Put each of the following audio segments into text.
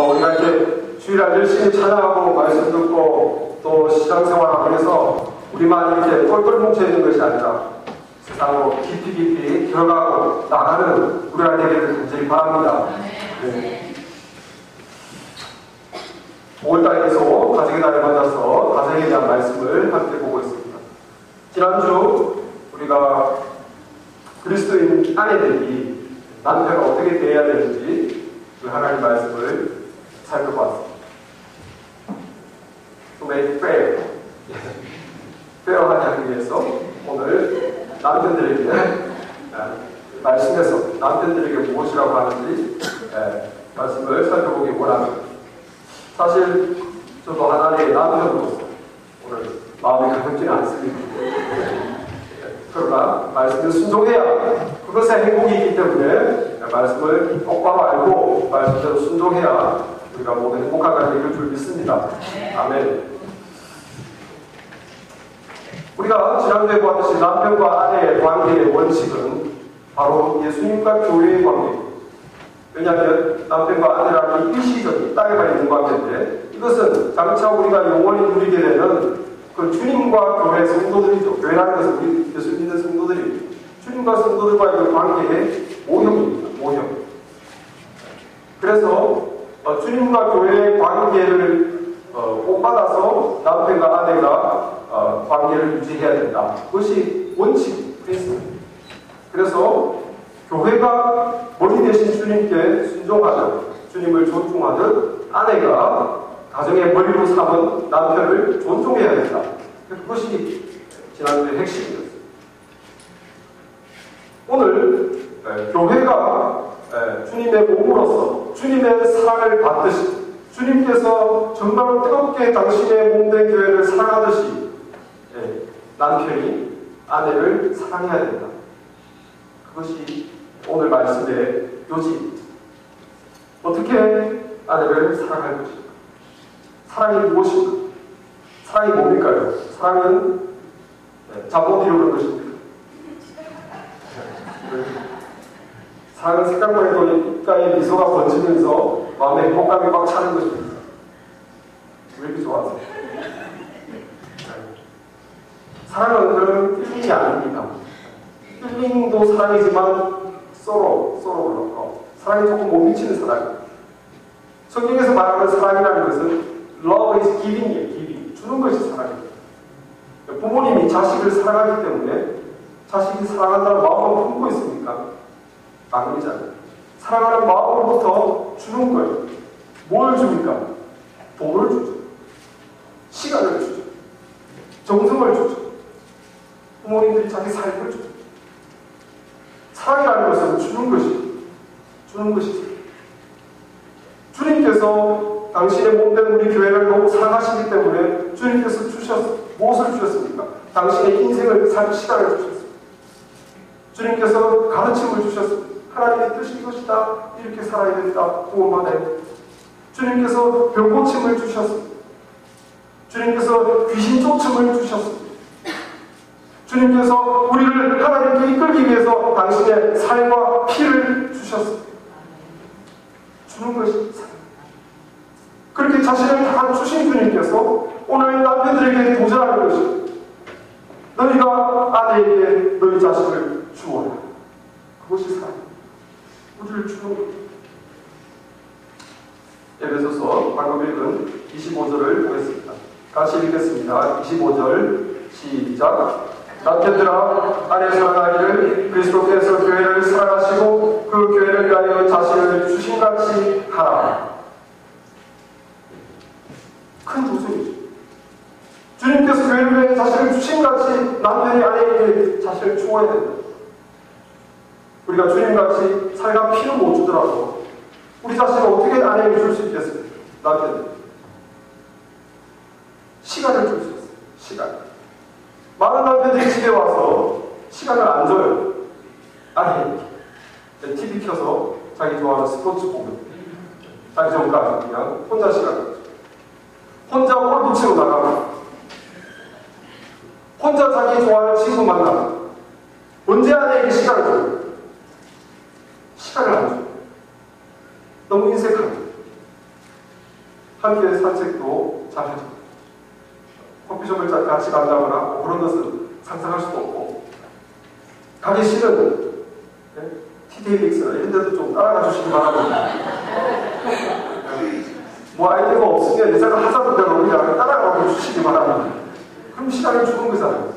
우리가 이렇게 주일날 열심히 찬양하고 말씀 듣고 또 신앙생활하고 해서 우리만 이렇게 똘똘 뭉쳐있는 것이 아니라 세상으로 깊이 들어가고 나가는 우리가 되기를 간절히 바랍니다. 네. 5월달에 계속 가정의 달에 맞아서 가정에 대한 말씀을 함께 보고 있습니다. 지난주 우리가 그리스도인 아내들이 남편과 어떻게 대해야 되는지 그 하나님 말씀을 살펴봤습니다. To make fair. 페어하게 하기 위해서 오늘 남편들에게 말씀에서 남편들에게 무엇이라고 하는지 말씀을 살펴보기 원합니다. 사실 저도 하나님의 남편으로서 오늘 마음이 가볍지는 않습니다. 그러나 말씀을 순종해야 그것에 행복이 있기 때문에 말씀을 똑바로 알고 말씀대로 순종해야 우리가 모두 행복하게 될 줄 믿습니다. 아멘. 우리가 지난주에 보았듯이 남편과 아내의 관계의 원칙은 바로 예수님과 교회의 관계입니다. 왜냐하면 남편과 아내라는 일시적인 땅에만 있는 관계인데 이것은 장차 우리가 영원히 누리게 되는 그 주님과 교회 성도들이죠. 교회라는 것은 우리 예수 믿는 성도들이 주님과 성도들과의 그 관계의 모형입니다. 모형. 그래서 주님과 교회의 관계를 본받아서 남편과 아내가 관계를 유지해야 된다. 그것이 원칙, 프린시플. 그래서 교회가 머리 대신 주님께 순종하듯 주님을 존중하듯 아내가 가정의 머리로 삼은 남편을 존중해야 된다. 그것이 지난주의 핵심이었습니다. 오늘 교회가 주님의 몸으로서 주님의 사랑을 받듯이 주님께서 정말 뜨겁게 당신의 몸된 교회를 사랑하듯이 남편이 아내를 사랑해야 된다. 그것이 오늘 말씀의 요지입니다. 어떻게 아내를 사랑할 것인가? 사랑이 무엇인가? 사랑이 뭡니까요? 사랑은 잠못 이루는 것입니다. 사랑은 생각만 해도 입가에 미소가 번지면서 마음에 행복감이 꽉 차는 것입니다. 왜 이렇게 좋아하세요? 사랑은 그런 필링이 아닙니다. 필링도 사랑이지만 서로 사랑이 조금 못 미치는 사랑입니다. 성경에서 말하는 사랑이라는 것은 love is giving이에요. giving. 주는 것이 사랑입니다. 부모님이 자식을 사랑하기 때문에 자식이 사랑한다는 마음을 품고 있습니까? 아니잖아요. 사랑하는 마음으로부터 주는 거예요. 뭘 줍니까? 돈을 주죠. 시간을 주죠. 정성을 주죠. 부모님들이 자기 삶을 주죠. 사랑이라는 것은 주는 것이죠. 주님께서 당신의 몸된 우리 교회를 너무 사랑하시기 때문에 주님께서 무엇을 주셨습니까? 당신의 인생을 살 시간을 주셨습니다. 주님께서 가르침을 주셨습니다. 하나님의 뜻이 이것이다. 이렇게 살아야 된다. 구원받아야 된다. 주님께서 병고침을 주셨습니다. 주님께서 귀신 쫓음을 주셨습니다. 주님께서 우리를 하나님께 이끌기 위해서 당신의 살과 피를 주셨습니다. 주는 것이 사랑. 그렇게 자신을 다 주신 주님께서 오늘 남편들에게 도전하는 것이 너희가 아내에게 너희 자식을 주어라. 그것이 사랑. 우리를 주는 것. 에베소서 방금 읽은 25절을 보겠습니다. 같이 읽겠습니다. 25절 시작. 남편들아 아내 사랑하기를 그리스도께서 교회를 사랑하시고 그 교회를 위하여 자신을 주신같이 하라. 큰 도전이죠. 주님께서 교회를 위해 자신을 주신같이 남편이 아내에게 자신을 주어야 된다. 우리가 주님같이 살과 피는 못 주더라도 우리 자신을 어떻게 아내에게 줄 수 있겠습니까? 남편은 시간을 줄 수 있어요. 시간. 많은 남편들이 집에 와서 시간을 안 줘요. 아니, TV 켜서 자기 좋아하는 스포츠 보면 자기 전까지 그냥 혼자 시간을 줘요. 혼자 골프 치러 나가고 혼자 자기 좋아하는 친구 만나고 언제 아내에게 시간을 줘요? 시간을 안 줘요. 너무 인색합니다. 함께 산책도 잘 하죠. 커피숍을 같이 간다거나 그런 것은 상상할 수도 없고, 가기 싫은 TJX나 이런 데도 좀 따라가 주시기 바랍니다. 뭐 아이디어가 없으면 예상을 하자는 대로 그냥 따라가 주시기 바랍니다. 그럼 시간을 주는 거잖아요.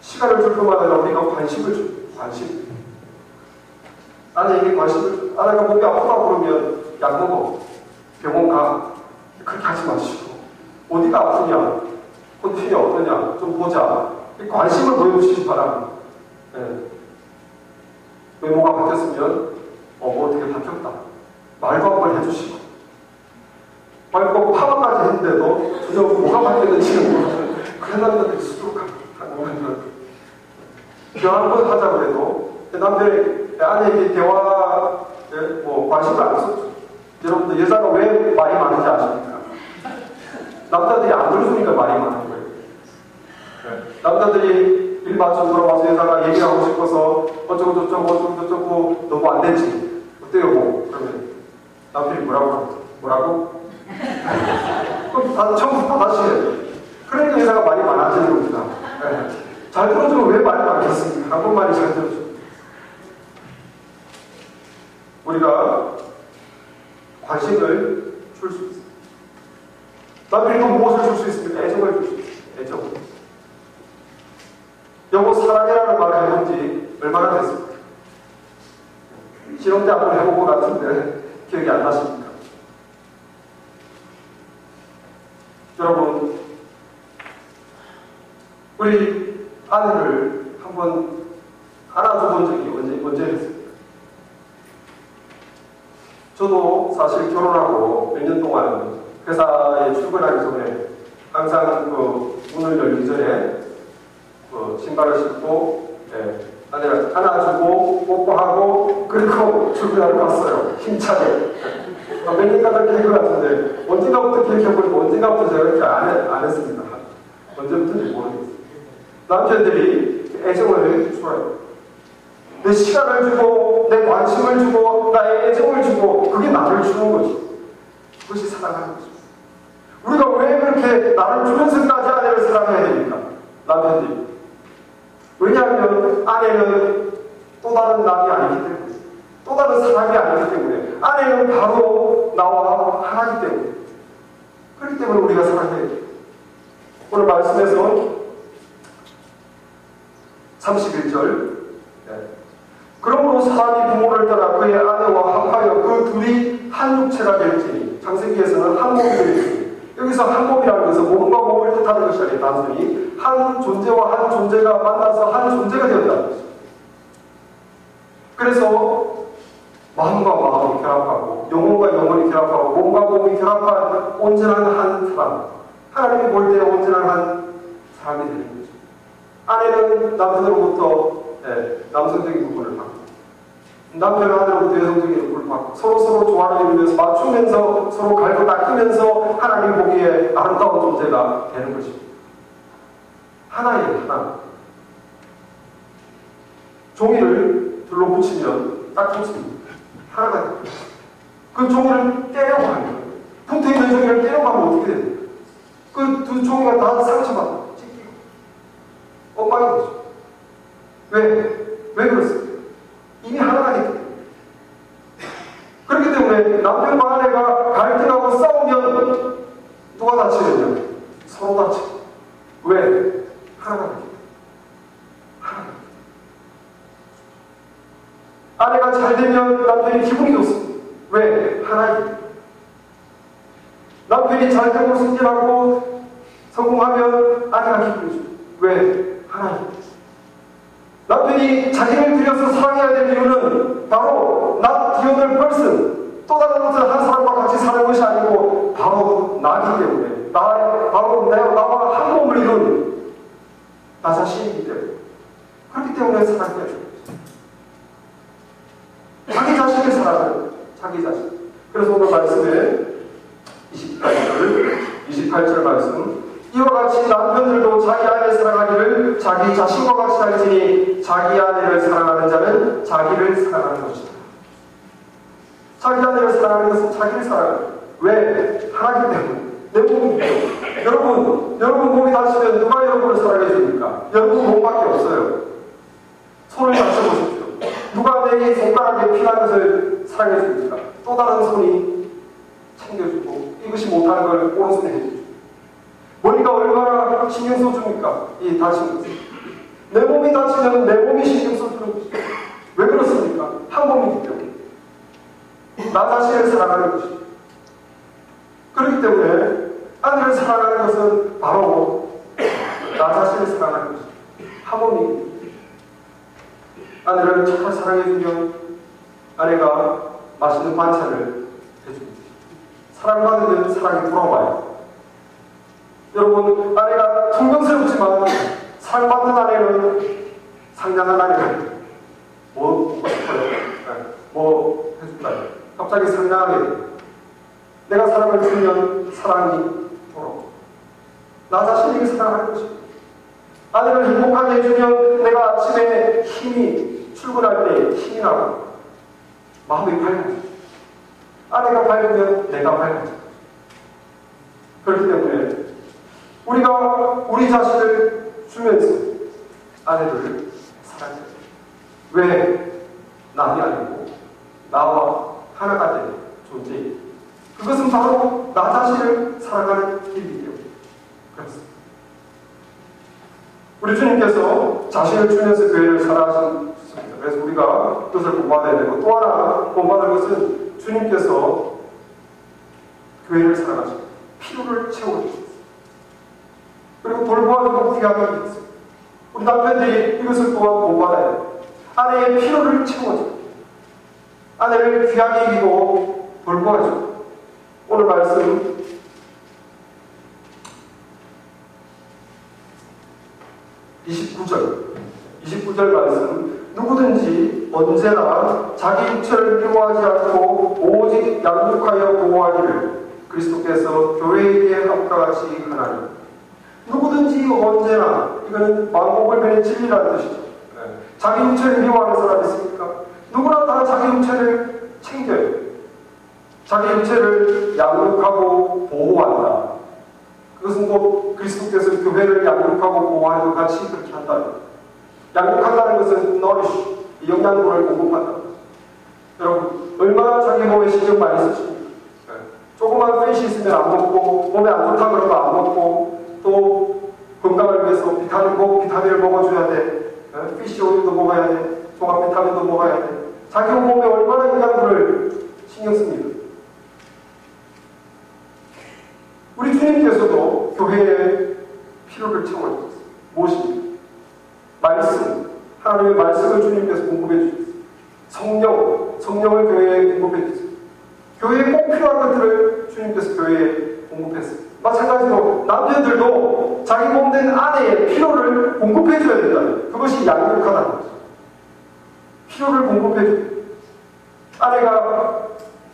시간을 줄 것만 아니라 우리가 관심을 줘. 관심. 아내에게 관심을 줘. 아내가 몸이 아프다 그러면 약 먹어. 병원 가. 그렇게 하지 마시고. 어디가 아프냐? 컨디션이 어떠냐? 좀 보자. 관심을 보여주시기 바랍니다. 네. 외모가 바뀌었으면 뭐 어떻게 바뀌었다. 말도 한번 해주시고. 말고 파마까지 했는데도 전혀 뭐가 바뀌었는지는 모르는 그런 남자들이 수두룩한 대화 한번 하자고 해도 남들의 아내에게 대화 뭐 관심을 안 썼죠. 여러분들 여자가 왜 말이 많은지 아십니까? 남자들이 안 들어주니까 말이 많은 거예요. 남자들이 일 마치고 들어와서 여자가 얘기를 하고 싶어서 어쩌고 너무 안 되지. 어때요? 뭐? 그러면 남편이 뭐라고? 그럼 다 처음부터 다시 해요. 그러니까 여자가 말이 많아지는 겁니다. 네. 잘 들어주면 왜 말이 많겠습니까? 한번만이 잘 들어줘. 우리가 관심을 줄 수 있습니다. 남편이 또 무엇을 줄 수 있습니까? 애정을 줄 수 있습니다. 애정. 여보 사랑해라는 말을 해본 지 얼마나 됐습니까? 실험 때 한번 해본 것 같은데 기억이 안 나십니까? 여러분, 우리 아내를 한번 안아줘본 적이 언제 했습니까? 저도 사실 결혼하고 몇 년 동안 회사에 출근하기 전에 항상 문을 열기 전에 신발을 신고 아내를 안아주고 뽀뽀하고 그리고 출근하러 갔어요. 힘차게. 몇 년간 그렇게 한 것 같은데 언젠가부터 기억해보니까 언젠가부터 제가 이렇게 안 했습니다. 언제부터인지 모르겠어요. 남편들이 애정을 줘요. 내 시간을 주고 내 관심을 주고 나의 애정을 주고 그게 나를 주는 거지. 그것이 사랑하는 거죠. 우리가 왜 그렇게 나를 주면서까지 아내를 사랑해야 됩니까? 남편들이. 왜냐하면 아내는 또 다른 남이 아니기 때문에, 또 다른 사람이 아니기 때문에, 아내는 바로 나와 하나이기 때문에, 그렇기 때문에 우리가 사랑해야 돼요. 오늘 말씀에서 31절 그러므로 사람이 부모를 떠나 그의 아내와 합하여 그 둘이 한 육체가 될지니, 창세기에서는 한 몸이 되겠습니다. 여기서 한 몸이라는 것은 몸과 몸을 뜻하는 것이 아니라 단순히 한 존재와 한 존재가 만나서 한 존재가 되었다는 것입니다. 그래서 마음과 마음이 결합하고 영혼과 영혼이 결합하고 몸과 몸이 결합한 온전한 한 사람, 하나님이 볼 때 온전한 한 사람이 되는 거죠. 아내는 남편으로부터 남성적인 부분을 받고, 남편은 아내로부터 여성적인 부분을 받고, 서로 조화를 이루면서 맞추면서 서로 갈고 닦으면서 하나님 보기에 아름다운 존재가 되는 것입니다. 하나예요, 하나. 종이를 둘로 붙이면 딱 붙습니다. 하나가 됩니다. 그 종이를 떼려고 하는 거예요. 붙어있는 종이를 떼려고 하면 어떻게 됩니까? 그 두 종이가 다 상처받고 찢기고 엇박이 되죠. 왜 그렇습니까? 이미 하나가 됐기 때문에. 그렇기 때문에 남편과 아내가 갈등하고 싸우면 누가 다치느냐? 서로 다치고. 왜? 하나가 됐기 때문에. 하나가. 아내가 잘 되면 남편이 기분이 좋습니다. 왜? 하나이기 때문에. 남편이 잘 되고 승진하고 성공하면 아내가 기분이 좋습니다. 왜? 하나이기 때문에. 남편이 자기를 들여서 사랑해야 될 이유는 바로 not the other person, 또 다른 어떤 한 사람과 같이 사는 것이 아니고 바로 나기 때문에, 바로 나와 한 몸을 이룬 나 자신이기 때문에. 그렇기 때문에 사랑해야 돼요. 자기 자신을 사랑해요. 자기 자신. 그래서 오늘 말씀에 28절 말씀, 이와 같이 남편들도 자기 아내를 사랑하기를 자기 자신과 같이 할지니 자기 아내를 사랑하는 자는 자기를 사랑하는 것이다. 자기 아내를 사랑하는 것은 자기를 사랑하는 거예요. 왜? 하나님 때문에. 내 몸이기 때문에. 여러분 몸이 다치면 누가 여러분을 사랑해 줍니까? 여러분 몸밖에 없어요. 손을 다쳐보십시오. 누가 내 손가락에 피난 것을 사랑해 줍니까? 또 다른 손이 챙겨주고 이것이 못하는 걸 오른손이 해주죠. 머리가 얼마나 신경 써줍니까? 이 다친 것을. 내 몸이 다치면 내 몸이 신경 써주는 것이죠. 왜 그렇습니까? 한 몸이기 때문에. 나 자신을 사랑하는 것이죠. 그렇기 때문에 아내를 사랑하는 것은 바로 나 자신을 사랑하는 것이죠. 한 몸이기 때문에. 아내를 잘 사랑해주면 아내가 맛있는 반찬을 해줍니다. 사랑받으면 사랑이 돌아와요. 여러분, 아내가 통명스럽지만 사랑받는 아내는 상냥한 아내가 뭐 먹고 싶어요? 뭐 해줄까요? 갑자기 상냥하게 돼요. 내가 사랑을 주면 사랑이 돌아옵니다. 나 자신에게 사랑하는 것입니다. 아내를 행복하게 해주면 내가 아침에 출근할 때 힘이 나고 마음이 밝아져요. 아내가 밝으면 내가 밝아져요. 그렇기 때문에 우리가 우리 자신을 주면서 아내들을 사랑해요. 왜? 남이 아니고 나와 하나가 되는 존재예요. 그것은 바로 나 자신을 사랑하는 길이기 때문에 그렇습니다. 우리 주님께서 자신을 주면서 교회를 사랑하셨습니다. 그래서 우리가 그것을 본받아야 되고, 또 하나 본받을 것은 주님께서 교회를 사랑하십니다. 필요를 채워주셨습니다. 그리고 돌보아주고 귀하게 해주셨습니다. 우리 남편들이 이것을 또한 본받아야 돼요. 아내의 필요를 채워줍니다. 아내를 귀하게 이기고 돌보아줍니다. 오늘 말씀 29절 말씀, 누구든지 언제나 자기 육체를 미워하지 않고 오직 양육하여 보호하기를 그리스도께서 교회에게 함과 같이 하나니. 누구든지 언제나, 이거는 만국을변의 진리라는 뜻이죠. 자기 육체를 미워하는 사람이 있습니까? 누구나 다 자기 육체를 챙겨요. 자기 육체를 양육하고 보호한다. 그것은 곧 그리스도께서 교회를 양육하고 보호하는 것 같이 그렇게 한다는 거예요. 양육한다는 것은 nourish, 영양분을 공급한다. 여러분, 얼마나 자기 몸에 신경 많이 쓰십니까? 조그만 팻이 있으면 안 먹고, 몸에 안 좋다 그러면 안 먹고, 또 건강을 위해서 비타민을 먹어줘야 돼. 피쉬 오일도 먹어야 돼. 종합 비타민도 먹어야 돼. 자기 몸에 얼마나 영양분을 신경 씁니다. 우리 주님께서도 교회의 필요를 채워주셨어요. 무엇입니까? 말씀. 하나님의 말씀을 주님께서 공급해 주셨어요. 성령을 교회에 공급해 주셨어요. 교회에 꼭 필요한 것들을 주님께서 교회에 공급했어요. 마찬가지로 남편들도 자기 몸된 아내의 필요를 공급해 줘야 된다는, 그것이 양육하다는 거죠. 필요를 공급해 줘요. 아내가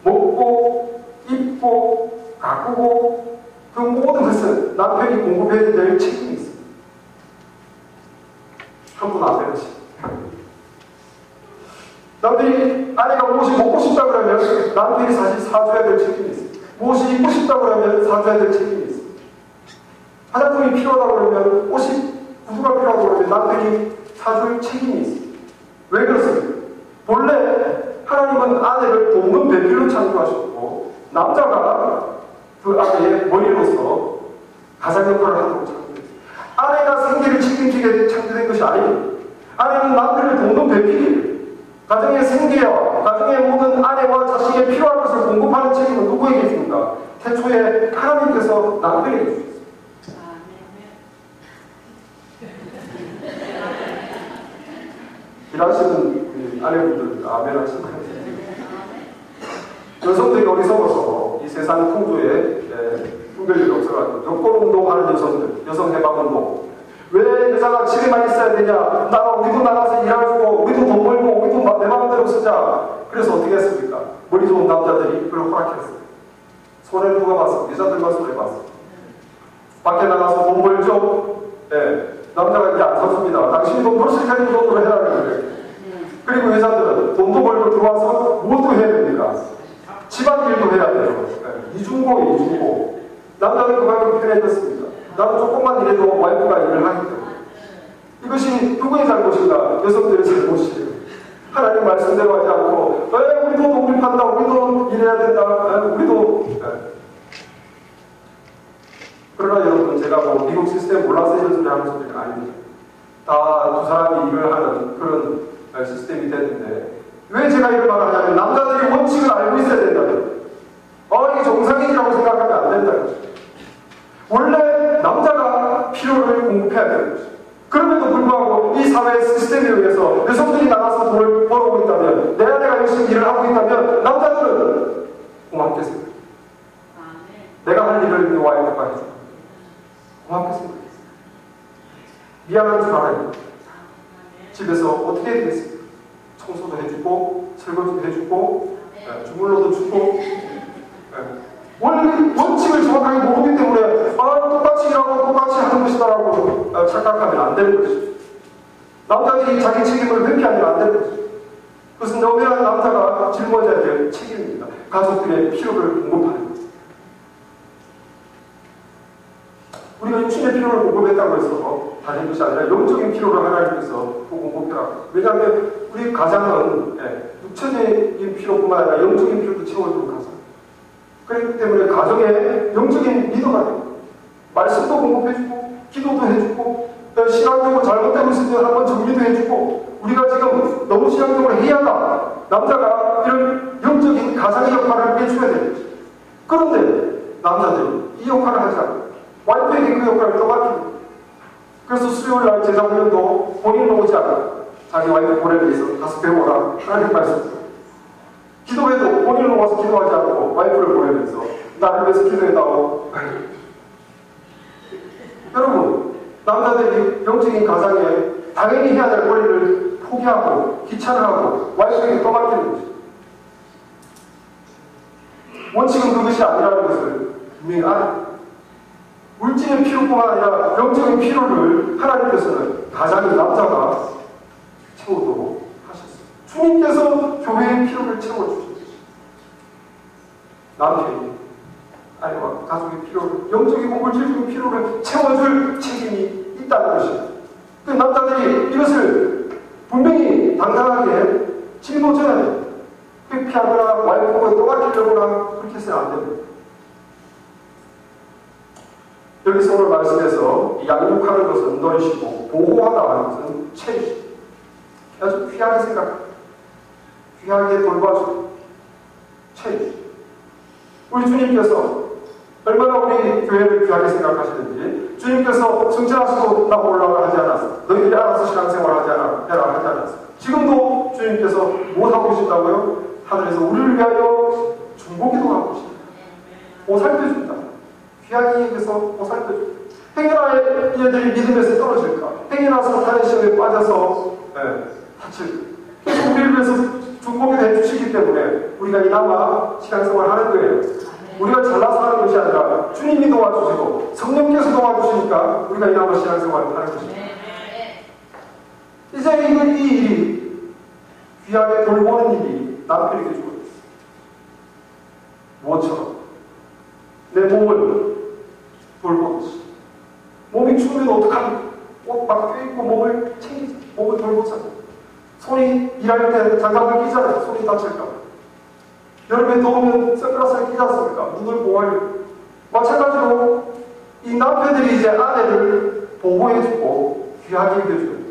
먹고 입고 가꾸고 그 모든 것은 남편이 공급해야 될 책임이 있습니다. 한 분 앞에 계시. 남편이 아내가 무엇이 먹고 싶다 그러면 남편이 사실 사줘야 될 책임이 있습니다. 무엇이 입고 싶다 그러면 사줘야 될 책임이 있습니다. 화장품이 필요하다 그러면 구두가 필요하다 그러면 남편이 사줄 책임이 있습니다. 왜 그렇습니까? 본래 하나님은 아내를 돕는 배필로 창조하셨고 남자가 그 아내의 머리로서 가장 역할을 하도록 창조했습니다. 아내가 생계를 책임지게 창조된 것이 아닙니다. 아내는 남편을 돕는 배필이에요. 가정의 생계와 가정의 모든 아내와 자식의 필요한 것을 공급하는 책임은 누구에게 있습니까? 태초에 하나님께서 남편에게 주셨습니다. 일하시는 아내분들 아멘 하시는 것 같아요. 여성들이 어리석어서 이 세상 풍조에 분별력이 없어가지고 여권운동하는 여성들, 여성해방운동. 왜 여자가 집에만 있어야 되냐? 우리도 나가서 일하고 우리도 돈 벌고 우리도 내 마음대로 쓰자. 그래서 어떻게 했습니까? 머리 좋은 남자들이 그걸 허락했어요. 손해는 누가 봤어? 여자들만 손해봤어. 밖에 나가서 돈 벌죠? 네. 남자가 이제 안 사줍니다. 당신이 돈 벌 수 있는 돈으로 해라는 거예요. 그리고 여자들은 돈도 벌고 들어와서 무엇도 해야 됩니까? 중고. 남자는 그만큼 편해졌습니다. 나는 조금만 일해도 와이프가 일을 하기 때문에. 이것이 누구의 잘못인가? 여성들의 잘못이에요. 하나님 말씀대로 하지 않고, 우리도 독립한다, 우리도 일해야 된다, 우리도. 그러나 여러분, 제가 뭐 미국 시스템 몰라서 이런 소리 하는 소리가 아닙니다. 다 두 사람이 일을 하는 그런 시스템이 됐는데, 왜 제가 이런 말을 하냐면, 남자들이 원칙을 알고 있어야 된다면, 이게 정상인이라고 생각하면 안 된다는 거죠. 원래 남자가 필요를 공급해야 되는 거죠. 그럼에도 불구하고 이 사회 시스템에 의해서 여성들이 나가서 돈을 벌어오고 있다면, 내 아내가 열심히 일을 하고 있다면, 남자들은 고맙겠습니다. 내가 할 일을 내 와이프가 해줘. 고맙겠습니다. 미안한 줄 알아요. 집에서 어떻게 해야 되겠습니까? 청소도 해주고, 설거지도 해주고, 주물러도 주고. 원래 원칙을 정확하게 모르기 때문에 똑같이 일하고 똑같이 하는 것이다라고 착각하면 안 되는 것이죠. 남자들이 자기 책임을 회피하면 안 되는 것이죠. 그것은 너무나 남자가 짊어져야 될 책임입니다. 가족들의 필요를 공급하는 것. 우리가 육신의 필요를 공급했다고 해서 다른 것이 아니라 영적인 필요를 하나님께서 공급해라. 왜냐하면 우리 가장은 육체적인 필요뿐만 아니라 영적인 필요도 채워주는 가장. 그렇기 때문에 가정에 영적인 리더가 됩니다. 말씀도 공급해주고, 기도도 해주고, 신앙적으로 잘못되고 있으면 한번 정리도 해주고, 우리가 지금 너무 신앙적으로 해야다. 남자가 이런 영적인 가장의 역할을 해줘야 됩니다. 그런데 남자들이 이 역할을 하지 않고 와이프에게 그 역할을 떠맡깁니다. 그래서 수요일날 제자훈련도 본인은 오지 않고 자기 와이프 보내기 위해서 가서 배워라 하나님 말씀. 기도회도 본인은 와서 기도하지 않고 와이프를 보내면서 나를 위해서 기도해다오. 여러분, 남자들이 영적인 가장에 당연히 해야 될 권리를 포기하고 귀찮아하고 와이프에게 떠맡기는 것이죠. 원칙은 그것이 아니라는 것을 분명히 알아요. 물질의 필요뿐만 아니라 영적인 필요를 하나님께서는 가장인 남자가 채우도록 하셨어요. 주님께서 교회의 필요를 채워주셨어요. 남편이 아내와 가족의 필요를, 영적이고 물질적인 필요를 채워줄 책임이 있다는 것입니다. 그 남자들이 이것을 분명히 당당하게 짊어져야 돼요. 회피하거나 와이프가 떠맡기려거나 그렇게 해서는 안 됩니다. 여기서 오늘 말씀에서 양육하는 것은 널시고 보호하다 하는 것은 체리시고 아주 귀하게 생각합니다. 귀하게 돌봐주고 체리시고 우리 주님께서 얼마나 우리 교회를 귀하게 생각하시는지 주님께서 성전하시고 나고 올라가 하지 않았어. 너희들이 알아서 신앙생활 하지 해라 하지 않았어. 지금도 주님께서 뭐 하고 계신다고요? 하늘에서 우리를 위하여 중보기도 하고 계십니다. 보살펴준다. 귀하게 여기서 보살펴준다. 행여나 얘들이 믿음에서 떨어질까? 행여나 사탄의 시험에 빠져서 다칠까? 그래서 우리를 위해서 중보기도 해주시기 때문에 우리가 이나마 신앙생활 하는 거예요. 우리가 잘나서 하는 것이 아니라 주님이 도와주시고 성령께서 도와주시니까 우리가 이나마 신앙생활을 하는 것입니다. 이제 이 일이 귀하게 돌보는 일이 남편에게 주어졌어요. 무엇처럼? 내 몸을 돌보듯이. 몸이 추우면 어떡합니까? 옷 막 껴입고 몸을 챙기자. 몸을 돌보자. 손이 일할 때 장갑을 끼잖아요. 손이 다칠까 봐. 여름에 더우면 선글라스를 끼지 않습니까? 눈을 보호하려고. 마찬가지로 이 남편들이 이제 아내를 보호해주고 귀하게 여겨주는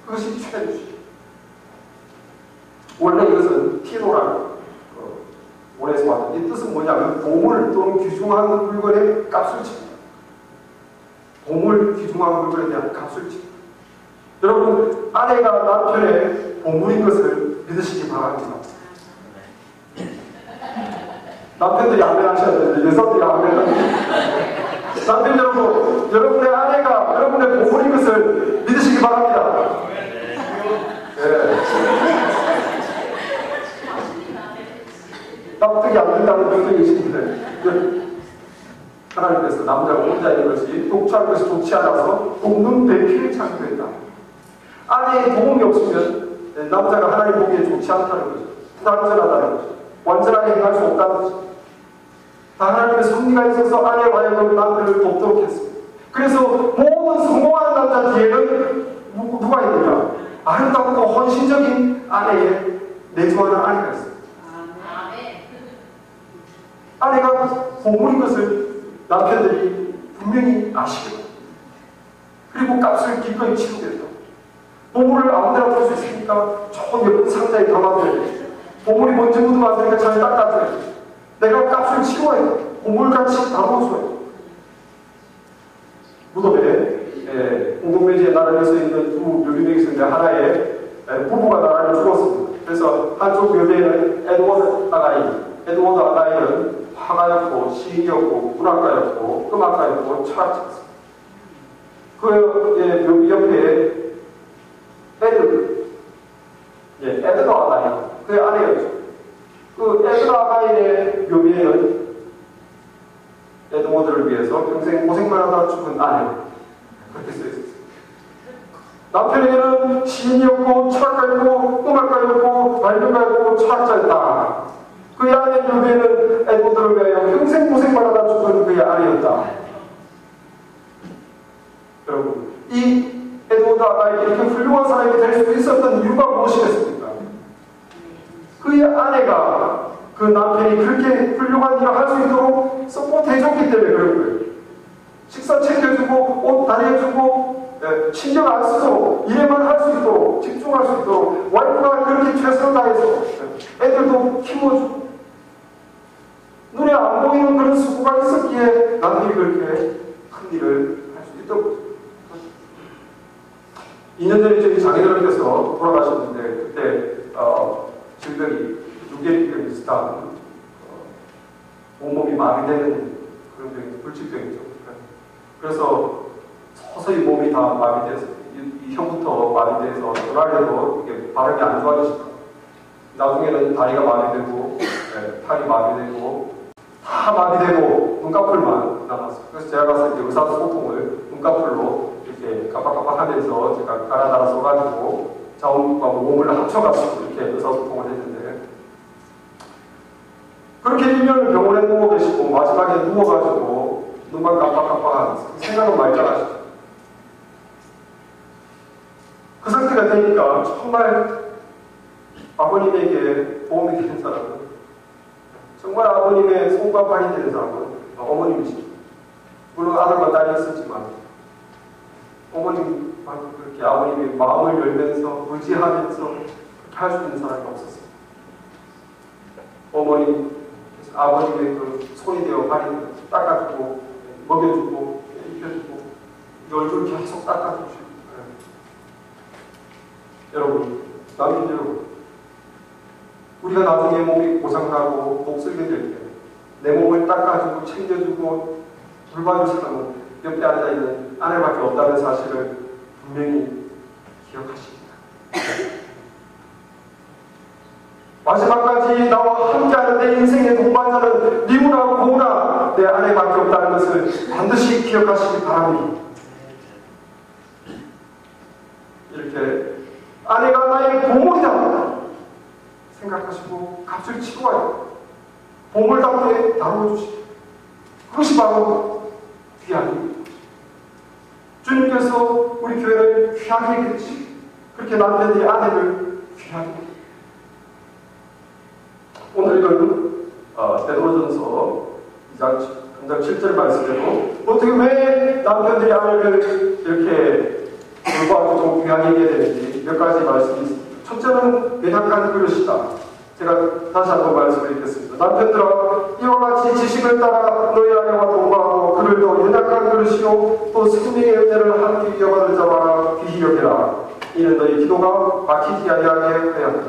그것이 최대주의. 원래 이것은 티노라는 원에서 왔던 이 뜻은 뭐냐면 보물 또는 귀중한 물건의 값을 칩니다. 보물, 귀중한 물건에 대한 값을 칩니다. 여러분, 아내가 남편의 보물인 것을 믿으시기 바랍니다. 남편들이 아멘 하셔야 되는데 여성들이 아멘 하셔야 남편 여러분, 여러분의 아내가 여러분의 보물인 것을 믿으시기 바랍니다. 네. 납득이 안 된다는 분들이 계시는데 하나님께서 남자가 혼자 있는 것이 독초한 것이 좋지 않아서 돕는 배필을 창조했다. 아내의 도움이 없으면 남자가 하나님 보기에 좋지 않다는 거죠. 불완전하다는 거죠. 완전하게 행할 수 없다는 거죠. 의지가 있어서 아내와 하여금 남편을 돕도록 했습니다. 그래서 모든 성공하는 남자 뒤에는 누가 있느냐? 아름답고 헌신적인 아내의 내조하는 아내가 있습니다. 아내가 보물인 것을 남편들이 분명히 아시고, 그리고 값을 기꺼이 치르겠다. 보물을 아무데나 볼 수 있으니까 저 예쁜 상자에 담아둬야 돼. 보물이 먼지 묻어봤으니까 잘 닦아줘야 돼. 내가 값을 치러야 돼. 보물같이 다뤄줘야 돼. 무덤에 공동묘지에 나란히 서 있는 두 묘비명이 있었는데 하나에 부부가 나란히 죽었습니다. 그래서 한쪽 묘비에는 에드워드 아가이는 화가였고 시인이었고 문학가였고 음악가였고 철학자였습니다. 그 묘비 옆에 에드더 아가인, 그의 아내였죠. 그 에드더 아가인의 묘비에는 에드워드를 위해서 평생 고생만 하다 죽은 아내, 그렇게 써있었어요. 남편에게는 시인이었고 철학가였고 음악가였고 발명가였고 철학자였다. 그의 아내 묘비에는 에드워드를 위하여 평생 고생만 하다 죽은 그의 아내였다. 여러분, 이 에드워드 아가에게 이렇게 훌륭한 사람이 될 수 있었던 이유가 무엇이겠습니까? 그의 아내가 그 남편이 그렇게 훌륭한 일을 할 수 있도록 서포트해줬기 때문에 그런 거예요. 식사 챙겨주고 옷 다려주고 신경 안 쓰도록 일에만 할 수 있도록 집중할 수 있도록 와이프가 그렇게 최선을 다해서 애들도 키워주고 눈에 안 보이는 그런 수고가 있었기에 남편이 그렇게 큰 일을 할 수 있던 거죠. 2년 전에 저희 장인어른께서 돌아가셨는데 그때 질병이 유계병 비슷한 온몸이 마비되는 그런 병이 불치병이죠. 그래서 서서히 몸이 다 마비돼서 이 혀부터 마비돼서 전화해도 이게 발음이 안 좋아지시더라고요. 나중에는 다리가 마비되고 팔이 마비되고 다 마비되고 눈꺼풀만 남았어요. 그래서 제가 가서 이제 의사소통을 눈꺼풀로 이렇게 깜빡깜빡하면서 제가 갈아달아 써가지고 자원과 몸을 합쳐가지고 이렇게 의사소통을 했는데, 그렇게 1년을 병원에 누워 계시고 마지막에 누워가지고 눈만 깜빡깜빡하면서 생각은 많이 잘하시죠. 그 상태가 되니까 정말 아버님에게 도움이 되는 사람은, 정말 아버님의 손과 발이 되는 사람은 어머님이시죠. 물론 아들과 딸이 있었지만 어머님 그렇게 아버님의 마음을 열면서 의지하면서 그렇게 할 수 있는 사람이 없었어요. 어머님, 아버님의 그 손이 되어 발이 되어 닦아주고 먹여주고 입혀주고 얼굴 계속 닦아주시고. 여러분, 남편 여러분, 우리가 나중에 몸이 고장나고 목슬게 될 때 내 몸을 닦아주고 챙겨주고 돌봐줄 사람은 옆에 앉아있는 아내밖에 없다는 사실을 분명히 기억하십니다. 마지막까지 나와 함께하는 내 인생의 동반자는 미우나 고우나 내 아내밖에 없다는 것을 반드시 기억하시기 바랍니다. 이렇게 아내가 나의 보물이다 생각하시고 값을 치고 와요. 보물답게 다루어주시고, 그것이 바로 귀한 일입니다. 주님께서 우리 교회를 귀하게 해주시고 그렇게 남편이 아내를 귀하게 해주시고, 오늘 읽은 베드로전서 2장 7절 말씀대로 어떻게 왜 남편들이 아내를 이렇게 돌봐주고 귀하게 해야 되는지 몇 가지 말씀이 있습니다. 첫째는 연약한 그릇이다. 제가 다시 한번 말씀을 드리겠습니다. 남편들아, 이와 같이 지식을 따라 너희 아내와 동거하고 그를 더 연약한 그릇이요 또 생명의 은혜를 함께 이어받을 자와 귀히 여기라. 이는 너희 기도가 막히지 아니하게 하여 한다.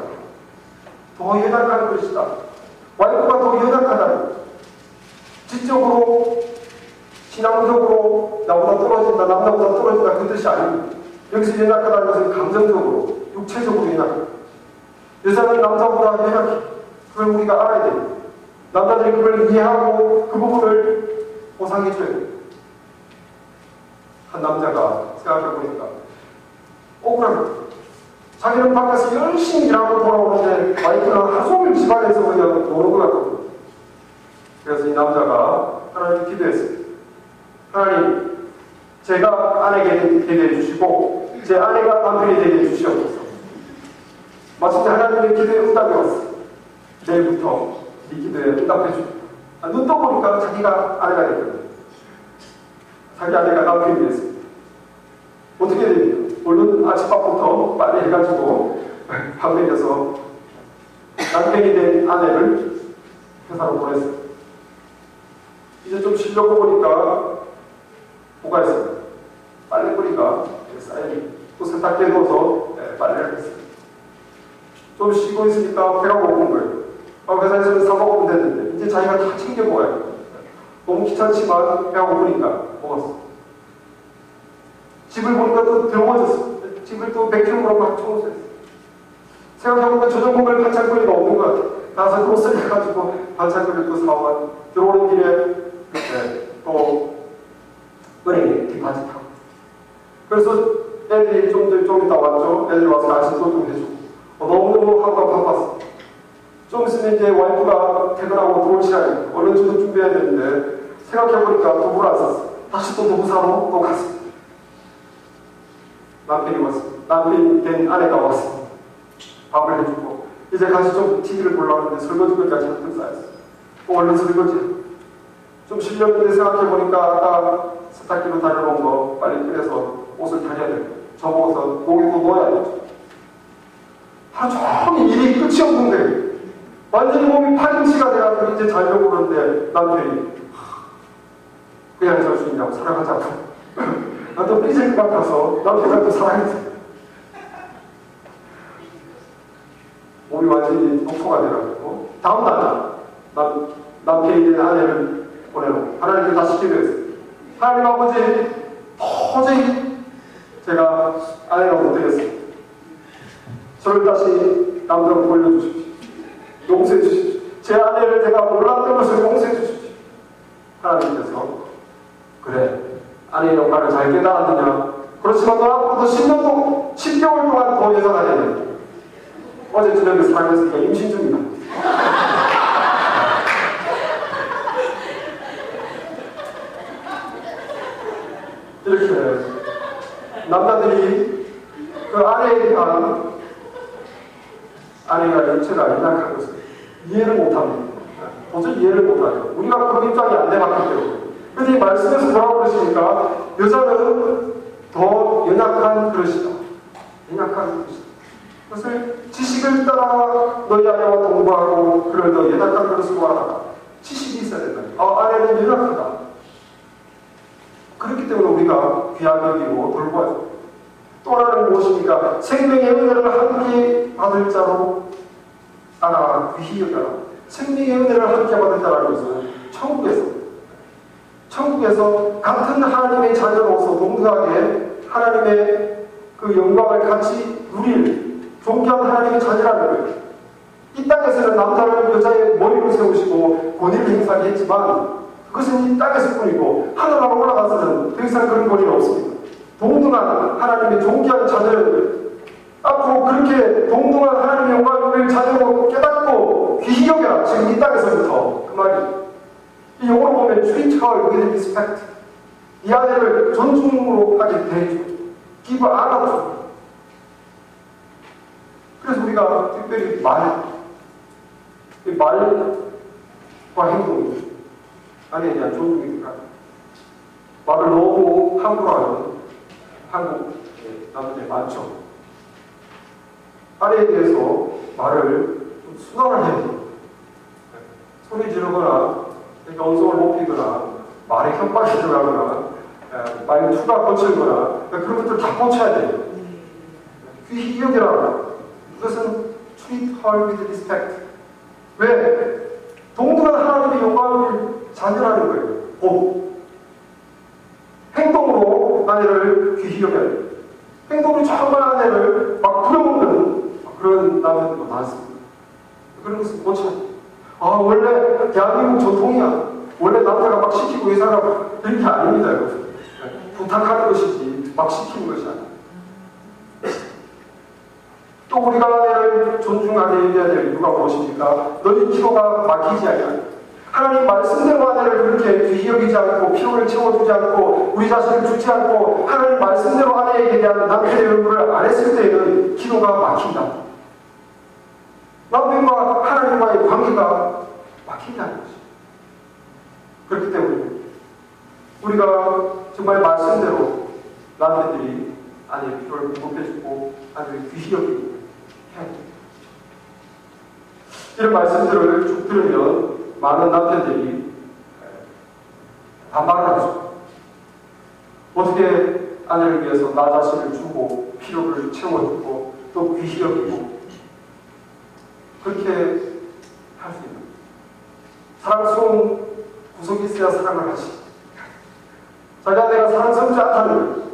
더 연약한 그릇이다. 와이프가 더 연약하다. 지적으로 신앙적으로 나보다 떨어진다, 남자보다 떨어진다 그 뜻이 아닙니다. 여기서 연약하다는 것은 감정적으로, 육체적으로 연약하다. 여자는 남자보다 연약해. 그걸 우리가 알아야 됩니다. 남자들이 그걸 이해하고 그 부분을 보상해줘야 됩니다. 한 남자가 생각해보니까 억울합니다. 자기는 밖에서 열심히 일하고 돌아오는데 와이프는 하루 종일 집안에서 그냥 노는 것 같거든요. 그래서 이 남자가 하나님께 기도했습니다. 하나님, 제가 아내에게 되게 해주시고 제 아내가 남편이 되게 해주시옵소서. 마침내 하나님의 기도에 응답이 왔어요. 내일부터 이 기도에 응답해 줍니다. 눈 떠보니까 자기가 아내가 됐거든요. 자기 아내가 남편이 됐습니다. 어떻게 됩니까? 물론 아침밥부터 빨리 해가지고 밥 먹여서 남편이 된 아내를 회사로 보냈어요. 이제 좀 쉬려고 보니까 뭐가 있어요? 빨래뿌리가 쌓여있고 또 세탁기에 넣어서 빨래를 했어요. 좀 쉬고 있으니까 배가 고픈 거예요. 회사에서는 사 먹으면 되는데 이제 자기가 다 챙겨 먹어야 돼요. 너무 귀찮지만 배가 고프니까 먹었어. 집을 보니까 또 더워졌어. 집을 또 100kg으로 막 청소했어. 생각해보니까 저녁 먹을 반찬거리가 없는 것 같아. 나서 로스를 해가지고 반찬거리를 또 사오고 들어오는 길에 또 은행에 디파트 타고. 그래서 애들이 좀 이따 왔죠. 애들이 와서 아침도 좀 해주고. 너무너무 하루가 바빴어. 좀 있으면 이제 와이프가 퇴근하고 들어올 시간이에요. 얼른 저도 준비해야 되는데 생각해보니까 도구를 안 샀어. 다시 또 도구 사러 또 갔어. 남편이 왔어. 남편이 된 아내가 왔어. 밥을 해주고 이제 같이 좀 TV를 보려고 하는데 설거지거리가 잔뜩 쌓였어. 얼른 설거지. 좀 쉬려는데 생각해보니까 아까 세탁기로 다려놓은 거 빨리 꺼내서 옷을 다려야 돼. 접어서 목에도 넣어야 되죠. 하루 종일 일이 끝이 없는데 완전히 몸이 파김치가 돼가지고 이제 자려고 그러는데 남편이 그냥 잘 수 있냐고 사랑하자고. 나도 삐질 것 같아서 남편한테 사랑했어. 몸이 완전히 독포가 돼가지고 다음날 남편이 된 아내를 보내놓고 하나님께 다시 기도했어요. 하나님 아버지, 도저히 제가 아내가 못되겠어요. 저를 다시 남자로 돌려주십시오. 용서해 주십시오. 제 아내를 제가 몰랐던 것을 용서해 주십시오. 하나님께서 그래, 아내의 역할을 잘 깨달았느냐? 그렇지만 너 앞으로도 10개월 동안 더 예상하셔야 됩니다. 어제 저녁에 살면서 임신 중이다. 이렇게 남자들이 그 아내에 대한 아내가 육체가 연약한 것을 이해를 못합니다. 도저히 이해를 못하죠. 우리가 그 입장이 안 돼봤기 때문에. 그런데 이 말씀에서 뭐라고 그러시니까 여자는 더 연약한 그릇이다. 연약한 그릇이다. 그것을 지식을 따라 너희 아내와 동거하고 그를 더 연약한 그릇으로 하라. 지식이 있어야 된다. 아내는 연약하다. 그렇기 때문에 우리가 귀하게 여기고 돌보아야 됩니다. 또 하나는 무엇입니까? 생명의 은혜를 함께 받을 자로 따라 귀히 여겨라. 생명의 은혜를 함께 받을 자라는 것은 천국에서 같은 하나님의 자녀로서 동등하게 하나님의 그 영광을 같이 누릴 존귀한 하나님의 자녀라는 거예요. 이 땅에서는 남자를 여자의 머리를 세우시고 권위를 행사하게 했지만 그것은 이 땅에서 뿐이고 하늘나라로 올라가서는 더 이상 그런 권위는 없습니다. 동등한 하나님의 존귀한 자녀를 앞으로 그렇게 동등한 하나님의 영광을 자녀로 깨닫고 귀히 여겨라. 지금 이 땅에서부터 그 말이 이 영어로 보면 treat her with respect. 이 아내를 존중으로 하게 대해줘. give honor to. 그래서 우리가 특별히 말과 행동이 아내에 대한 존중입니다. 말을 너무 함부로 하는 한국 남자들 많죠. 아내에 대해서 말을 좀 수단을 해야 돼요. 소리 지르거나 언성을 높이거나 말에 협박이 들어가거나 말투가 거칠거나 그런 것들 다 고쳐야 돼요. 귀히 여기라. 그것은 treat her with respect. 왜? 동등한 하나님의 영광을 자녀라는 거예요. 곧 행동으로 아내를 귀히 여겨야 돼요. 행동으로 정말 아내를 막 부려먹는 그런 남자들도 많습니다. 그런 것은 고쳐야 돼요. 원래 대한민국 전통이야. 원래 남자가 막 시키고 의사가 그렇게 아닙니다, 여러분. 부탁하는 것이지 막 시키는 것이 아니에요. 또 우리가 아내를 존중하게 해야 될 이유가 무엇입니까? 너희 기도가 막히지 않냐. 하나님 말씀대로 아내를 그렇게 귀히 여기지 않고 필요를 채워주지 않고 우리 자신을 주지 않고 하나님 말씀대로 아내에게 대한 남편의 요구를 안 했을 때에는 기도가 막힌다. 남편과 하나님과의 관계가 막힌다는 것이죠. 그렇기 때문에 우리가 정말 말씀대로 남편들이 아내의 필요를 공급해주고 아내를 귀히 여기고 해야 됩니다. 이런 말씀들을 쭉 들으면 많은 남편들이 반박을 하죠. 어떻게 아내를 위해서 나 자신을 주고 필요를 채워주고 또 귀히 여기고 그렇게 할 수 있는 사랑스러운 구석이 있어야 사랑을 하시. 자기 아내가 사랑스럽지 않다는 거예요.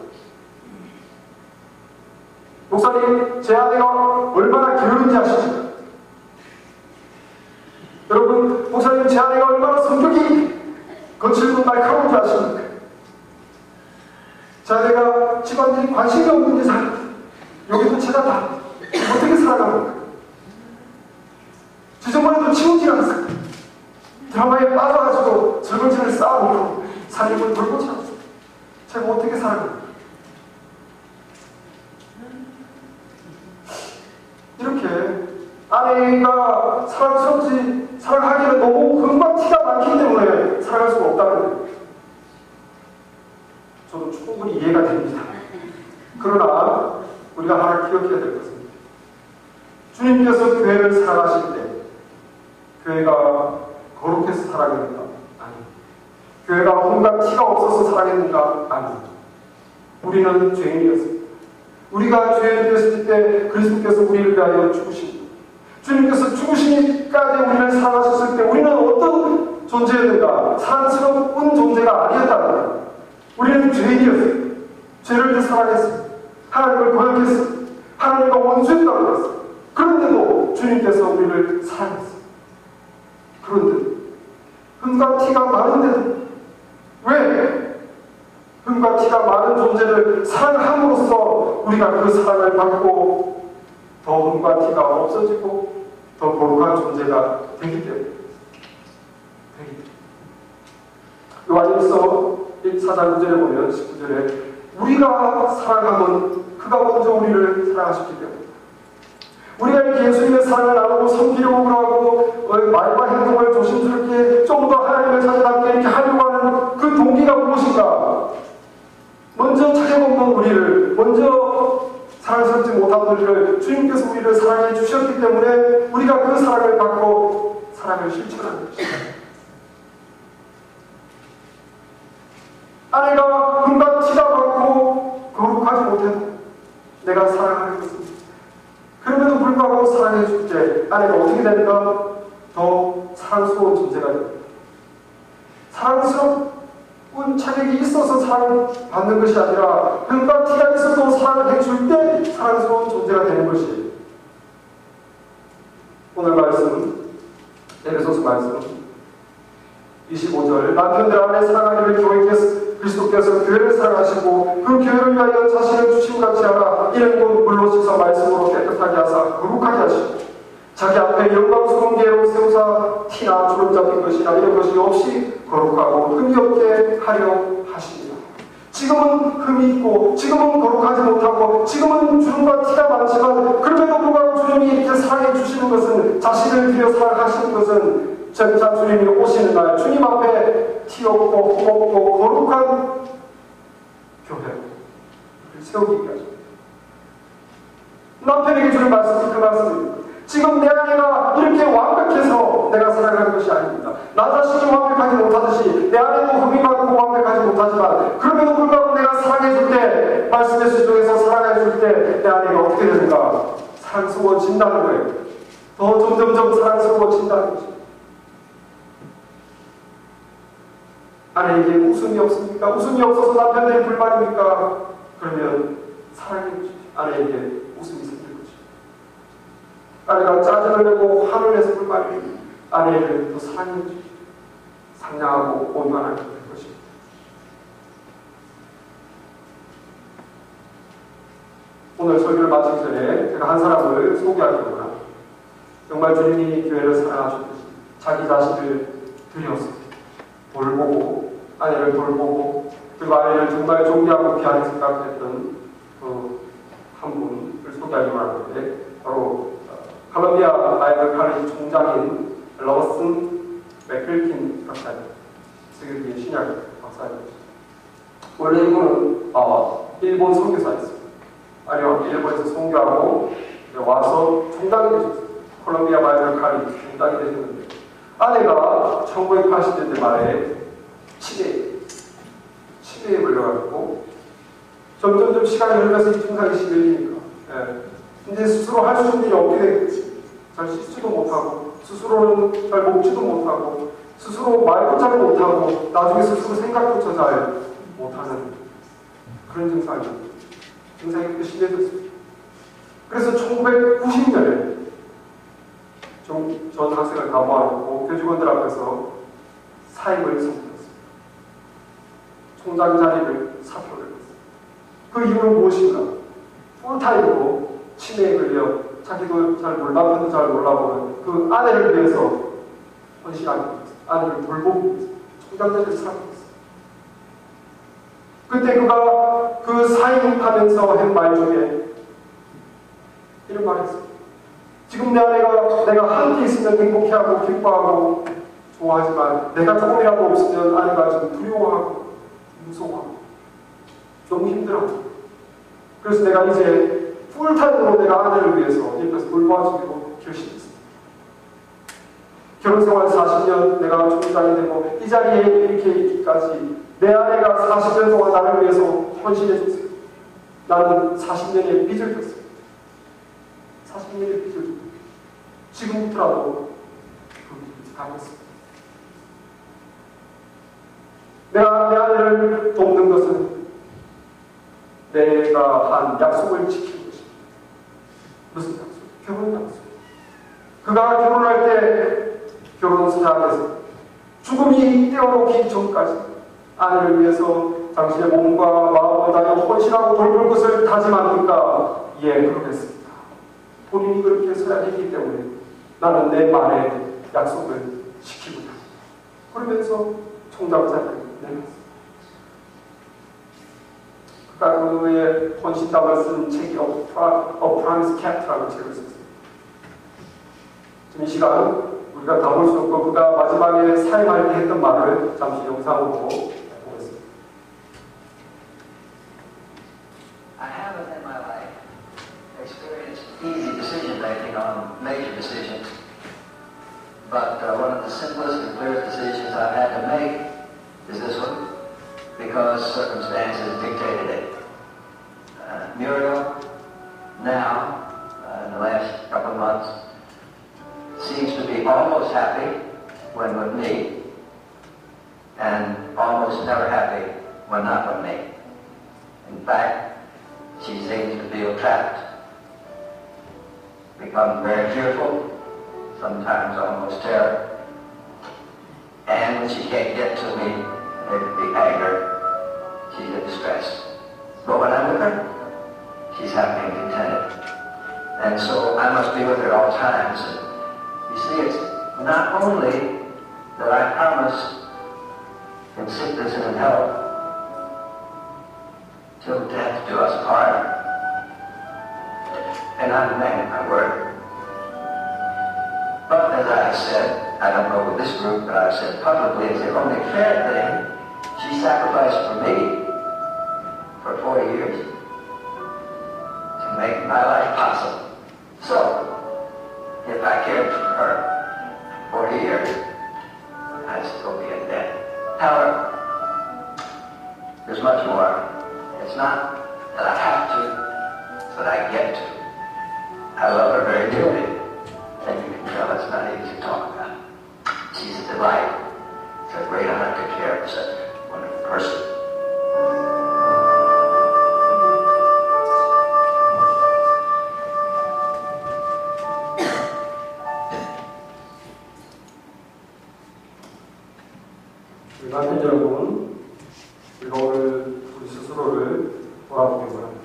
목사님, 제 아내가 얼마나 게으른지 아시죠? 여러분, 목사님, 제 아내가 얼마나 성격이 거칠고 날카로운지 아십니까? 제 아내가 집안일이 관심이 없는지 여기도 제가 다 어떻게 살아갑니까? 지저분해도 치우지 않았어요. 드라마에 빠져가지고 설거지를 쌓아놓고 살림을 돌보지 않았어요. 제가 어떻게 살아갑니까? 이렇게 아내가 사랑하기는 너무 금방 티가 많기 때문에 사랑할 수가 없다는 거예요. 저도 충분히 이해가 됩니다. 그러나 우리가 하나 기억해야 될 것입니다. 주님께서 교회를 사랑하실 때 교회가 거룩해서 사랑했는가? 아닙니다. 교회가 혼과 티가 없어서 사랑했는가? 아닙니다. 우리는 죄인이었습니다. 우리가 죄인이었을 때 그리스도께서 우리를 위하여 죽으십니다. 주님께서 죽으시기까지 우리를 사랑하셨을 때 우리는 어떤 존재였는가? 사랑스러운 존재가 아니었다는 거예요. 우리는 죄인이었어요. 죄를 사랑했어요. 하나님을 거역했어요. 하나님과 원수했다고 그랬어요. 그런데도 주님께서 우리를 사랑했어요. 그런데 흠과 티가 많은데도 왜? 흠과 티가 많은 존재를 사랑함으로써 우리가 그 사랑을 받고 더 흠과 티가 없어지고 더 거룩한 존재가 되기 때문에 요한일서 4장 9절에 보면 19절에 우리가 사랑하면 그가 먼저 우리를 사랑하셨기 때문에 우리가 이렇게 예수님의 사랑을 나누고 섬기려고 하고 말과 행동을 조심스럽게 좀 더 하나님을 찾아답게 이렇게 하려고 하는 그 동기가 무엇인가? 먼저 찾아보는 우리를, 먼저 사랑스럽지 못한 우리를 주님께서 우리를 사랑해 주셨기 때문에 우리가 그 사랑을 받고 사랑을 실천하는 것입니다. 아내가 흠과 티가 많고 거룩하지 못해도 내가 사랑하는 것입니다. 그럼에도 불구하고 사랑해 줄 때 아내가 어떻게 되는가? 더 사랑스러운 존재가 됩니다. 사랑스러운 자격이 있어서 사랑받는 것이 아니라 흠과 티가 있어도 사랑을 해줄 때 사랑스러운 존재가 되는 것이에요. 오늘 말씀은 에베소서 말씀 25절 남편들 안에 사랑하기를 그리스도께서 교회를 사랑하시고 그 교회를 위하여 자신을 주심같이 하라. 이는 곧 물로 씻어 말씀으로 깨끗하게 하사 거룩하게 하시고 자기 앞에 영광스러운 계로 세우사 티나 주름 잡힌 것이나 이런 것이 없이 거룩하고 흠이 없게 하려 하십니다. 지금은 흠이 있고 지금은 거룩하지 못하고 지금은 주름과 티가 많지만 그럼에도 불구하고 주님이 이렇게 사랑해 주시는 것은 자신을 들여 사랑하시는 것은 진짜 주님이 오시는 날 주님 앞에 티 없고 흠 없고 거룩한 교회를 세우기 위하십니다. 남편에게 주는 말씀이 그 말씀입니다. 지금 내 아내가 이렇게 완벽해서 내가 사랑하는 것이 아닙니다. 나 자신이 완벽하지 못하듯이 내 아내도 흠이 많고 완벽하지 못하지만 그럼에도 불구하고 내가 사랑해줄 때 말씀의 수중에서 사랑해줄 때 내 아내가 어떻게 되는가? 사랑스러워진다는 거예요. 더 점점점 사랑스러워진다는 거죠. 아내에게 웃음이 없습니까? 웃음이 없어서 남편들이 불만입니까? 그러면 사랑해 주십시오. 아내에게 웃음이 생길 것입니다. 아내가 짜증을 내고 화를 내서 불만입니다. 아내를 더 사랑해 주십시오. 상냥하고 온화하게 될 것입니다. 오늘 설교를 마치기 전에 제가 한 사람을 소개하려고 합니다. 정말 주님이 교회를 사랑하셨듯이 자기 자신을 들여서 돌보고, 아내를 돌보고, 그리고 아내를 정말 존귀하고 귀하게 생각했던 그 한 분을 소개하려고 하는데, 바로 콜롬비아 바이블 칼리지 총장인 러슨 맥필킨 박사님, 세계적인 신약 박사님. 원래 이분은 일본 선교사였습니다. 아니요, 일본에서 선교하고 와서 총장이 되셨어요. 콜롬비아 바이블 칼리지 총장이 되셨는데, 아내가 1980년대 말에 치매에 걸려가지고 점점 시간이 흘러서 이 증상이 심해지니까 이제 스스로 할 수 있는 일이 없게 되겠지. 잘 씻지도 못하고 스스로는 잘 먹지도 못하고 스스로 말도 잘 못하고 나중에 스스로 생각조차 잘 못하는 그런 증상이 그 심해졌습니다. 그래서 1990년에 전 학생을 감화하고 교직원들 앞에서 사임을 선포했습니다. 총장 자리를 사표를 했습니다. 그 이유는 무엇인가? 풀타임으로 치매에 걸려 자기도 잘 남편도 잘 몰라보는 그 아내를 위해서 헌신하기 위해서, 아내를 돌보기 위해서 총장 자리를 사표했습니다. 그때 그가 그 사임하면서 한 말 중에 이런 말을 했습니다. 지금 내 아내가 내가 함께 있으면 행복해하고 기뻐하고 좋아하지만 내가 조금이라도 없으면 아내가 좀 두려워하고 무서워하고 너무 힘들어하고, 그래서 내가 이제 풀타임으로 내가 아내를 위해서 옆에서 돌봐주기로 결심했습니다. 결혼생활 40년 내가 총장이 되고 이 자리에 이렇게 있기까지 내 아내가 40년 동안 나를 위해서 헌신해줬어요. 나는 40년의 빚을 졌어요. 40년의 빚을 줬어요. 지금부터라도 그 빚을 갚았습니다. 내가 내 아내를 돕는 것은 내가 한 약속을 지키는 것입니다. 무슨 약속? 결혼 약속. 그가 결혼할 때 결혼 서약에서 죽음이 떼어놓기 전까지 아내를 위해서 당신의 몸과 마음을 다하여 헌신하고 돌볼 것을 다짐합니까? 예, 그러겠습니다. 본인이 그렇게 서약했기 때문에 나는 내 말에 약속을 지키고자. 그러면서 총장자를 내놨습니다. 그가 그의 헌신담을 쓴 책이 A Promise Kept*라는 책을 썼습니다. 지금 이 시간 우리가 다 볼 수 없고 그가 마지막에 사임할 때 했던 말을 잠시 영상으로 보겠습니다. I haven't in my life experienced easy decision making on major decisions, but one of the simplest and clearest decisions I've had to make is this one, because circumstances dictated it. Muriel, now, in the last couple of months, seems to be almost happy when with me, and almost never happy when not with me. In fact, she seems to feel trapped, becomes very fearful, sometimes almost terror, and when she can't get to me, it would be anger, she's in distress. But when I'm with her, she's happy and contented. And so I must be with her at all times. And you see, it's not only that I promise in sickness and in health, till death do us part. And I'm a man of my word. But as I said, I don't know with this group, but I've said publicly, it's the only fair thing. She sacrificed for me for 40 years to make my life possible. So, if I cared for her 40 years, I'd still be in debt. However, there's much more. It's not that I have to, it's that I get to. I love her very dearly, and you can tell it's not easy to talk about. She's a delight. It's a great honor to care for such a wonderful person. 남편 여러분, 우리가 오늘 우리 스스로를 돌아보게 바랍니다.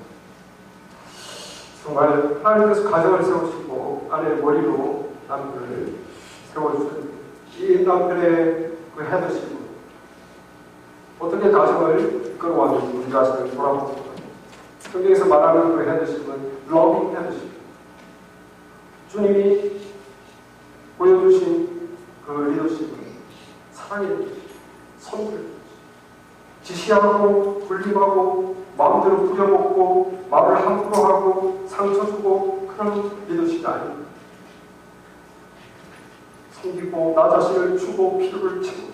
정말 하나님께서 가정을 세우시고 아내의 머리로 남편을 세워주셨습니다. 이 남편의 그 헤드십은 어떻게 가정을 끌어왔는지 우리 자신을 돌아보고 성경에서 말하는 그 헤드십은 러빙 헤드십. 주님이 보여주신 그 리더십은 사랑의 리더십, 선물의 리더십. 지시하고 군림하고 마음대로 부려먹고 말을 함부로 하고 상처 주고 그런 리더십이 아닙니다. 섬기고 나 자신을 주고 필요를 채우고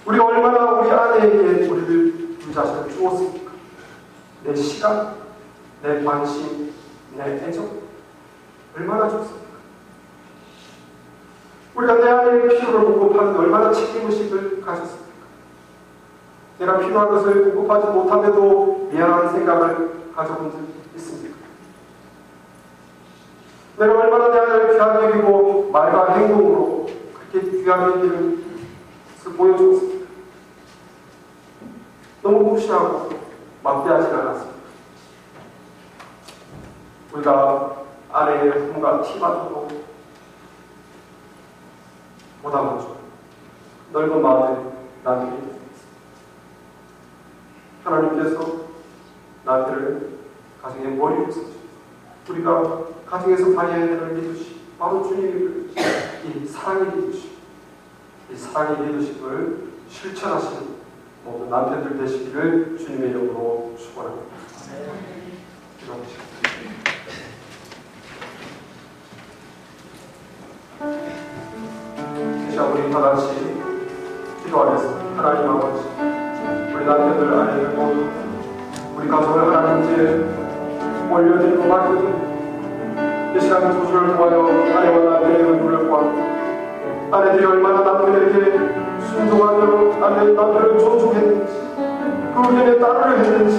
우리가 얼마나 우리 아내에게 우리 자신을 주었습니까? 내 시간, 내 관심, 내 애정 얼마나 줬습니까? 우리가 내 아내의 필요를 공급하는데 얼마나 책임의식을 가졌습니까? 내가 필요한 것을 공급하지 못함에도 미안한 생각을 가져본 적이 있습니까? 내가 얼마나 내 아내를 귀하게 여기고 말과 행동으로 그렇게 귀하게 여기는 것을 보여줬습니까? 너무 무시하고 막대하지 않았습니다. 우리가 아내의 흠과 티마저도 못 담아줘 넓은 마음에 나에게 하나님께서 나를 가정의 머리를 쓰시고 우리가 가정에서 발휘해야 되는 리더십 바로 주님의 이 사랑의 리더십, 이 사랑의 리더십을 실천하시는 모든 남편들 되시기를 주님의 이름으로 축원합니다. 기도하시겠습니다. 우리 다같이 기도하겠습니다. 하나님 아버지, 우리 남편들 아내들 모두 우리 가정을 하나님께 올려드리고 맡겨드립니다. 이 시간 조주를 통하여 아내와 남편의 은혜를 구하고 아내들이 얼마나 남편에게 순종하며 남편을 존중했는지 그 의견에 따르려 했는지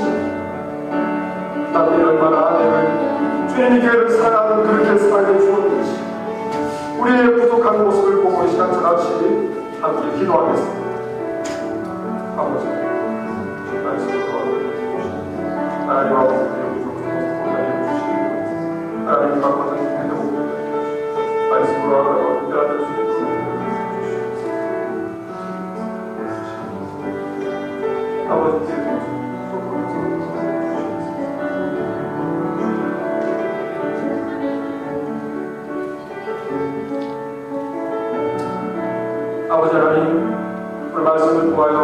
남편이 얼마나 아내를 주님의 교회를 사랑하는 그렇게 사랑해 주었는지 우리의 부족한 모습을 보고 이 시간 저같이 함께 기도하겠습니다. 아버지, 말씀을 도와주시고 하나님 아버지의 부족한 모습을 보게 해주시고 하나님 바꿔서 기도해 말씀으로 하나님 때라들 수 있도록 아버지께 아버지 하나님, 오늘 말씀을 통하여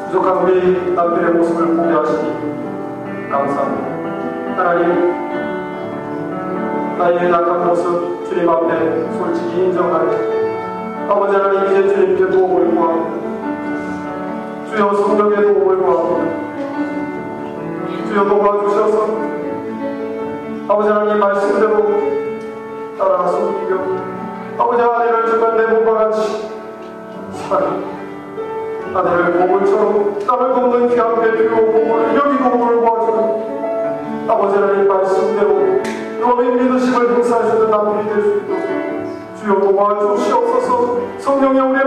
부족한 우리 남편의 모습을 보게 하시니 감사합니다. 하나님, 나의 약한 모습 주님 앞에 솔직히 인정하니 아버지 하나님 이제 주님께 도움을 구합니다. 주여 성령의 도움을 구합니다. 주여 도와주셔서 아버지 하나님 말씀대로 따라 섬기며 아버지 아내를 정말 내 몸과 같이 아내를 보물처럼 나를 돕는 귀한 배필로 보물을 여기고 돌보아주는 아버지 하나님 말씀대로 너의 리더십을 행사해주는 남편이 될 수 있도록 주여 도와주시옵소서. 성령의 우리의